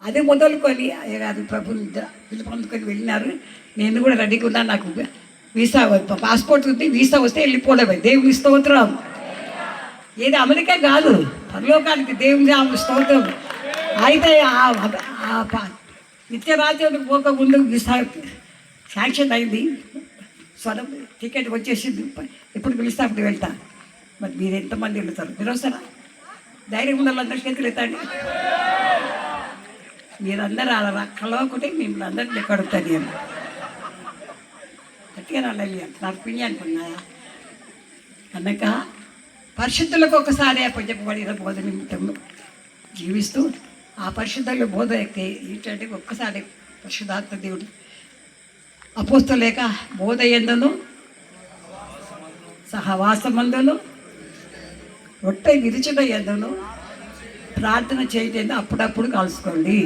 అది మొదలుకొని అది ప్రభు పిలుపొందుకొని వెళ్ళినారు. నేను కూడా రెడీగా ఉన్నాను. నాకు వీసా పాస్పోర్ట్ ఉంది, వీసా వస్తే వెళ్ళిపోవడమే. దేవుని స్తోత్రం. ఏది అమెరికా కాదు, పరలోకానికి దేవుని స్తోత్రం. అయితే నిత్యరాజ్యానికి పోక ముందు వీసా శాంక్షన్ అయింది, స్వరం టికెట్ వచ్చేసింది. ఎప్పుడు పిలిస్తే అప్పుడు వెళ్తా. మరి మీరు ఎంతమంది వెళ్తారు? మీరు వస్తారా? ధైర్యం ఉండాలి, అందరికీ చేతులు ఎత్తండి. మీరందరూ అలా కలవకుంటే మిమ్మల్ని అందరినీ ఎక్కడుతాను నేను గట్టిగా రాలి నాకు పిణి అనుకున్నా. కనుక పరిశుద్ధులకు ఒకసారి చెప్పబడిన బోధ నిమిత్తం జీవిస్తూ ఆ పరిశుద్ధుల బోధ ఎక్కి ఏంటంటే ఒక్కసారి పరిశుద్ధాత్మ దేవుడు అపోస్తలేక బోధ ఎందును సహవాసమందును రొట్టె విరుచుట ఎందును ప్రార్థన చేయటం అప్పుడప్పుడు కలుసుకోండి.